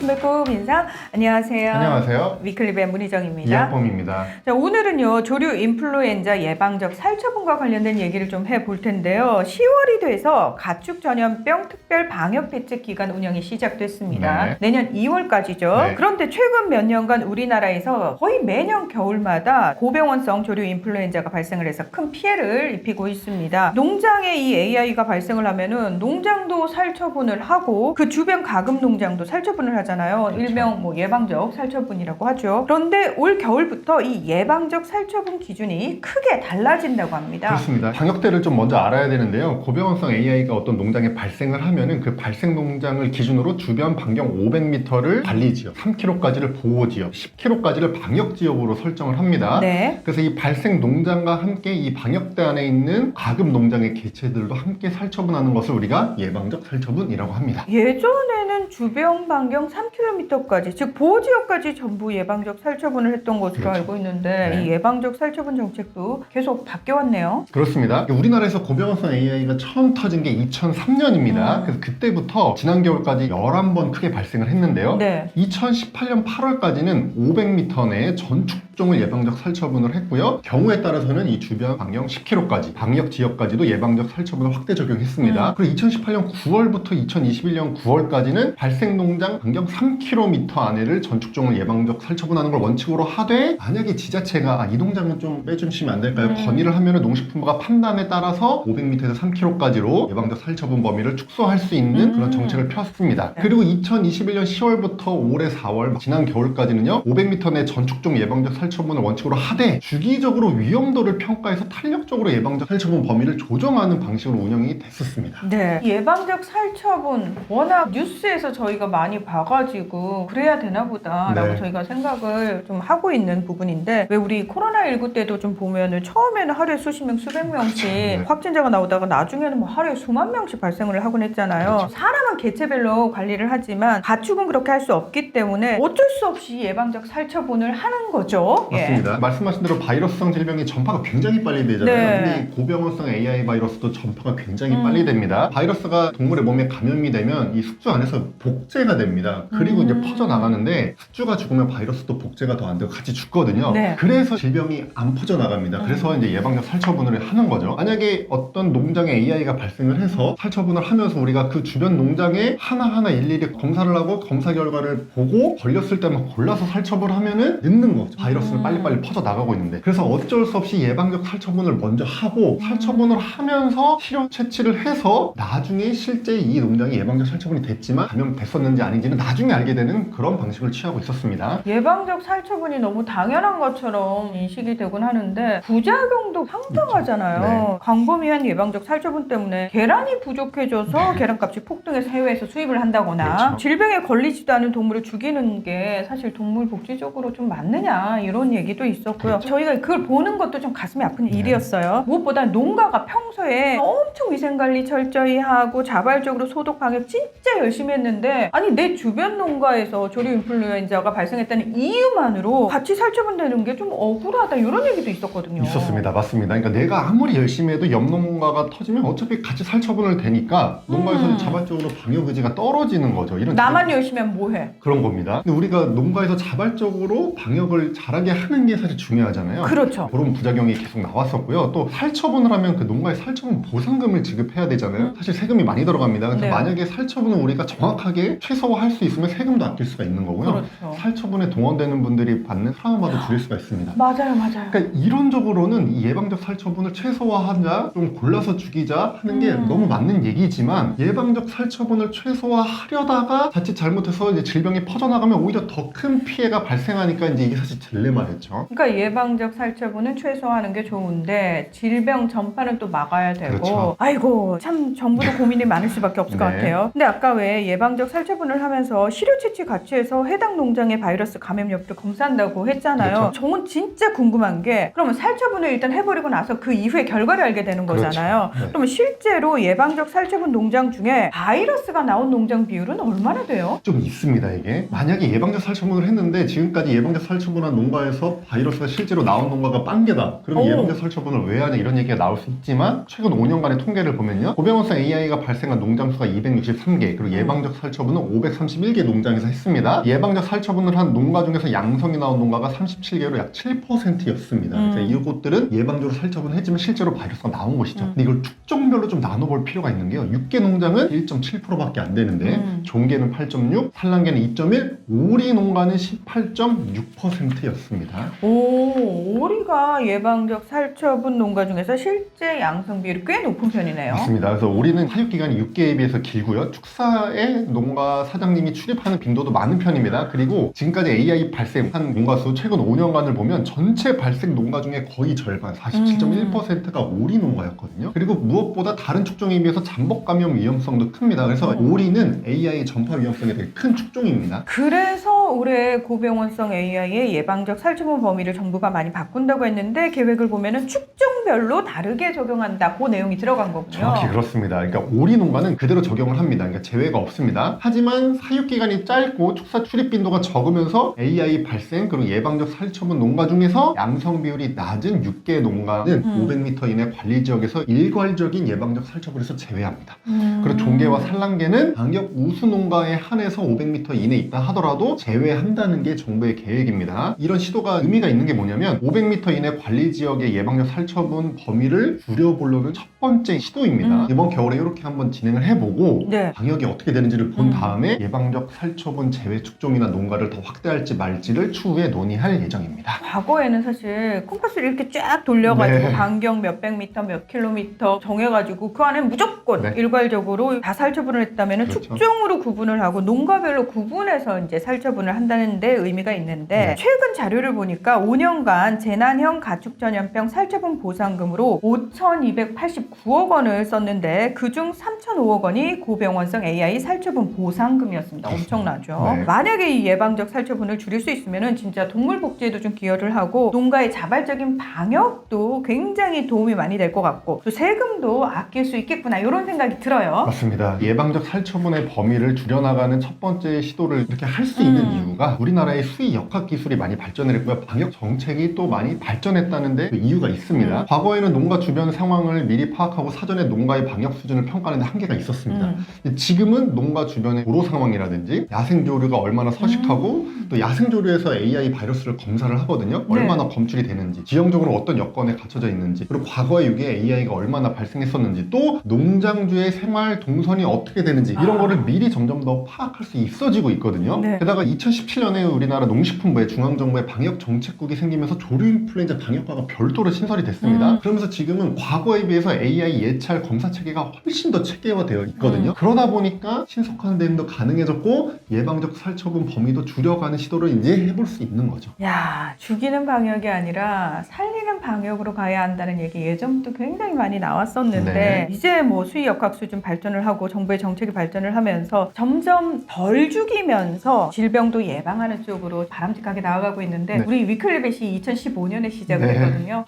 배꼽 인사. 안녕하세요. 안녕하세요. 위클리브의 문희정입니다. 이학범입니다. 자, 오늘은요 조류 인플루엔자 예방적 살처분과 관련된 얘기를 좀 해볼 텐데요. 10월이 돼서 가축 전염병 특별 방역 대책 기간 운영이 시작됐습니다. 네. 내년 2월까지죠. 네. 그런데 최근 몇 년간 우리나라에서 거의 매년 겨울마다 고병원성 조류 인플루엔자가 발생을 해서 큰 피해를 입히고 있습니다. 농장에 이 AI가 발생을 하면은 농장도 살처분을 하고 그 주변 가금 농장도 살처분을 하잖아요. 그렇죠. 일명 예방적 살처분이라고 하죠. 그런데 올 겨울부터 이 예방적 살처분 기준이 크게 달라진다고 합니다. 그렇습니다. 방역대를 좀 먼저 알아야 되는데요. 고병원성 AI가 어떤 농장에 발생을 하면은 그 발생 농장을 기준으로 주변 반경 500m를 관리지역, 3km까지를 보호지역, 10km까지를 방역지역으로 설정을 합니다. 네. 그래서 이 발생 농장과 함께 이 방역대 안에 있는 가금 농장의 개체들도 함께 살처분하는 것을 우리가 예방적 살처분이라고 합니다. 예전에는 주변 반경 3km까지, 즉 보호지역까지 전부 예방적 살처분을 했던 것으로 그렇죠. 알고 있는데 네. 이 예방적 살처분 정책도 계속 바뀌어왔네요. 그렇습니다. 우리나라에서 고병원성 AI가 처음 터진 게 2003년입니다. 그래서 그때부터 지난 겨울까지 11번 크게 발생을 했는데요. 네. 2018년 8월까지는 500m 내에 전 축종을 예방적 살처분을 했고요. 경우에 따라서는 이 주변 반경 10km까지, 방역 지역까지도 예방적 살처분을 확대 적용했습니다. 그리고 2018년 9월부터 2021년 9월까지는 발생 농장 반경 3km 안에를 전 축종을 예방적 살처분하는 걸 원칙으로 하되, 만약에 지자체가 이 농장은 좀 빼주시면 안 될까요? 건의를 하면은 농식품부가 판단에 따라서 500m에서 3km까지로 예방적 살처분 범위를 축소할 수 있는 그런 정책을 폈습니다. 네. 그리고 2021년 10월부터 올해 4월, 지난 겨울까지는요, 500m 내 전축종 예방적 살처분을 원칙으로 하되 주기적으로 위험도를 평가해서 탄력적으로 예방적 살처분 범위를 조정하는 방식으로 운영이 됐었습니다. 네. 예방적 살처분 워낙 뉴스에서 저희가 많이 봐가지고 그래야 되나 보다라고 네. 저희가 생각을 좀 하고 있는 부분인데, 왜 우리 코로나19 때도 좀 보면은 처음에는 하루에 수십 명, 수백 명씩 네. 확진자가 나오다가 나중에는 하루에 수만 명씩 발생을 하곤 했잖아요. 그렇죠. 사람은 개체별로 관리를 하지만 가축은 그렇게 할 수 없기 때문에 어쩔 수 없이 예방적 살처분을 하는 거죠. 맞습니다. 말씀하신 대로 바이러스성 질병이 전파가 굉장히 빨리 되잖아요. 네. 근데 이 고병원성 AI 바이러스도 전파가 굉장히 빨리 됩니다. 바이러스가 동물의 몸에 감염이 되면 이 숙주 안에서 복제가 됩니다. 그리고 이제 퍼져나가는데, 숙주가 죽으면 바이러스도 복제가 더 안 되고 같이 죽거든요. 네. 그래서 질병이 안 퍼져나갑니다. 그래서 이제 예방적 살처분을 하는 거죠. 만약에 어떤 농장에 AI가 발생을 해서 살처분을 하면서 우리가 그 주변 농장에 하나하나 일일이 검사를 하고 검사 결과를 보고 걸렸을 때만 골라서 살처분을 하면은 늦는 거죠. 바이러스는 빨리빨리 퍼져나가고 있는데. 그래서 어쩔 수 없이 예방적 살처분을 먼저 하고 살처분을 하면서 실효 채취를 해서 나중에 실제 이 농장이 예방적 살처분이 됐지만 감염됐었는지 아닌지는 나중에 알게 되는 그런 방식을 취하고 있었습니다. 예방적 살처분이 너무 당연한 것처럼 인식이 되곤 하는데 부작용도 상당하잖아요. 네. 광범위한 예방적 살처분 때문에 계란이 부족해져서 계란값이 폭등해서 해외에서 수입을 한다거나, 그렇죠. 질병에 걸리지도 않은 동물을 죽이는 게 사실 동물 복지적으로 좀 맞느냐, 이런 얘기도 있었고요. 저희가 그걸 보는 것도 좀 가슴이 아픈 일이었어요. 무엇보다 농가가 평소에 엄청 위생관리 철저히 하고 자발적으로 소독 방역 진짜 열심히 했는데, 아니 내 주변 농가에서 조류 인플루엔자가 발생했다는 이유만으로 같이 살처분되는 게 좀 억울하다, 이런 얘기도 있었거든요. 있었습니다. 맞습니다. 그러니까 내가 아무리 열심히 해도 옆 농가가 터지면 어차피 같이 살처분을 되니까 농가에서 자발적으로 방역 의지가 떨어지는 거죠. 이런 나만 열심히 하면 뭐해? 그런 겁니다. 근데 우리가 농가에서 자발적으로 방역을 잘하게 하는 게 사실 중요하잖아요. 그렇죠. 그런 부작용이 계속 나왔었고요. 또 살처분을 하면 그 농가에 살처분 보상금을 지급해야 되잖아요. 사실 세금이 많이 들어갑니다. 근데 네. 만약에 살처분을 우리가 정확하게 최소화할 수 있으면 세금도 아낄 수가 있는 거고요. 그렇죠. 살처분에 동원되는 분들이 받는 트라우마도 줄일 수가 있습니다. 맞아요. 그러니까 이론적으로는 이 예방적 살처분을 최소화하자, 좀 골라서 죽이자 하는 게 너무 맞는 얘기지만, 예방적 살처분을 최소화하려다가 자칫 잘못해서 이제 질병이 퍼져나가면 오히려 더 큰 피해가 발생하니까 이제 이게 사실 딜레마겠죠. 그러니까 예방적 살처분은 최소화하는 게 좋은데 질병 전파는 또 막아야 되고. 그렇죠. 아이고 참 정부도 고민이 많을 수밖에 없을 것 네. 같아요. 근데 아까 왜 예방적 살처분을 하면서 실효 채취 가치에서 해당 농장의 바이러스 감염 여부를 검사한다고 했잖아요. 그렇죠. 저는 진짜 궁금한 게, 그러면 살처분을 일단 해버리고 나서 그 이후에 결과를 알게 되는 거잖아요. 그렇죠. 네. 그러면 실제로 예방적 살처분 농장 중에 바이러스가 나온 농장 비율은 얼마나 돼요? 좀 있습니다. 이게 만약에 예방적 살처분을 했는데 지금까지 예방적 살처분한 농가 농가에서 바이러스가 실제로 나온 농가가 빵개다. 그럼 오. 예방적 살처분을 왜 하냐 이런 얘기가 나올 수 있지만 최근 5년간의 통계를 보면요. 고병원성 AI가 발생한 농장 수가 263개, 그리고 예방적 살처분은 531개 농장에서 했습니다. 예방적 살처분을 한 농가 중에서 양성이 나온 농가가 37개로 약 7%였습니다. 그래서 이곳들은 예방적으로 살처분을 했지만 실제로 바이러스가 나온 곳이죠. 근데 이걸 축종별로 좀 나눠볼 필요가 있는 게요. 육개 농장은 1.7%밖에 안 되는데 종개는 8.6, 산란계는 2.1, 오리 농가는 18.6%였습니다. 오, 오리가 예방적 살처분 농가 중에서 실제 양성 비율이 꽤 높은 편이네요. 맞습니다. 그래서 오리는 사육 기간이 6개에 비해서 길고요. 축사에 농가 사장님이 출입하는 빈도도 많은 편입니다. 그리고 지금까지 AI 발생한 농가 수 최근 5년간을 보면 전체 발생 농가 중에 거의 절반, 47.1%가 오리 농가였거든요. 그리고 무엇보다 다른 축종에 비해서 잠복 감염 위험성도 큽니다. 그래서 오리는 AI 전파 위험성이 되게 큰 축종입니다. 그래서 올해 고병원성 AI의 예방적 살처분 범위를 정부가 많이 바꾼다고 했는데 계획을 보면은 축종별로 다르게 적용한다. 그 내용이 들어간 거군요. 정확히 그렇습니다. 그러니까 오리 농가는 그대로 적용을 합니다. 그러니까 제외가 없습니다. 하지만 사육 기간이 짧고 축사 출입 빈도가 적으면서 AI 발생 그리고 예방적 살처분 농가 중에서 양성 비율이 낮은 6개 농가는 500m 이내 관리 지역에서 일괄적인 예방적 살처분에서 제외합니다. 그리고 종개와 산란계는 방역 우수 농가에 한해서 500m 이내에 있다 하더라도 제외한다는 게 정부의 계획입니다. 이런 시도가 의미가 있는 게 뭐냐면 500m 이내 관리 지역의 예방적 살처분 범위를 줄여보려는 첫 번째 시도입니다. 이번 겨울에 이렇게 한번 진행을 해보고 네. 방역이 어떻게 되는지를 본 다음에 예방적 살처분 제외 축종이나 농가를 더 확대할지 말지를 추후에 논의할 예정입니다. 과거에는 사실 콤파스를 이렇게 쫙 돌려가지고 네. 반경 몇백 미터, 몇 킬로미터 정해가지고 그 안에 무조건 네. 일괄적으로 다 살처분을 했다면 그렇죠. 축종으로 구분을 하고 농가별로 구분해서 이제 살처분을 한다는 데 의미가 있는데 네. 최근 자료를 보니까 5년간 재난형 가축전염병 살처분 보상금으로 5,289억 원을 썼는데 그중 3,005억 원이 고병원성 AI 살처분 보상금이었습니다. 엄청나죠. 네. 만약에 이 예방적 살처분을 줄일 수 있으면 진짜 동물 복지에도 좀 기여를 하고 농가의 자발적인 방역도 굉장히 도움이 많이 될 것 같고 또 세금도 아낄 수 있겠구나 이런 생각이 들어요. 맞습니다. 예방적 살처분의 범위를 줄여나가는 첫 번째 시도를 이렇게 할 수 있는 이유가 우리나라의 수의 역학 기술이 많이 발전을 했고요. 방역 정책이 또 많이 발전했다는데 그 이유가 있습니다. 과거에는 농가 주변 상황을 미리 파악하고 사전에 농가의 방역 수준을 평가하는 데 한계가 있었습니다. 근데 지금은 농가 주변의 도로 상황이라든지 야생조류가 얼마나 서식하고 또 야생조류에서 AI 바이러스를 검사를 하거든요. 네. 얼마나 검출이 되는지, 지형적으로 어떤 여건에 갖춰져 있는지, 그리고 과거에 이게 AI가 얼마나 발생했었는지, 또 농장주의 생활 동선이 어떻게 되는지 이런 거를 미리 점점 더 파악할 수 있어지고 있거든요. 네. 게다가 2017년에 우리나라 농식품부에 중앙정부의 방역 정책국이 생기면서 조류 인플루엔자 방역과가 별도로 신설이 됐습니다. 그러면서 지금은 과거에 비해서 AI 예찰 검사 체계가 훨씬 더 체계화되어 있거든요. 그러다 보니까 신속한 대응도 가능해졌고 예방적 살처분 범위도 줄여가는 시도를 이제 해볼 수 있는 거죠. 야, 죽이는 방역이 아니라 살리는 방역으로 가야 한다는 얘기 예전부터 굉장히 많이 나왔었는데 네. 이제 뭐 수의 역학 수준 발전을 하고 정부의 정책이 발전을 하면서 점점 덜 죽이면서 질병도 예방하는 쪽으로 바람직하게 나아가고 있는데 네. 우리 위클리벳이 2015년에 시작을 네. 했거든요.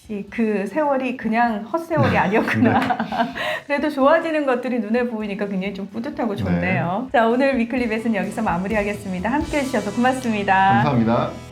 역시 그 세월이 그냥 헛세월이 아니었구나. 그래도 좋아지는 것들이 눈에 보이니까 굉장히 좀 뿌듯하고 좋네요. 자, 오늘 위클리벳은 여기서 마무리하겠습니다. 함께해 주셔서 고맙습니다. 감사합니다.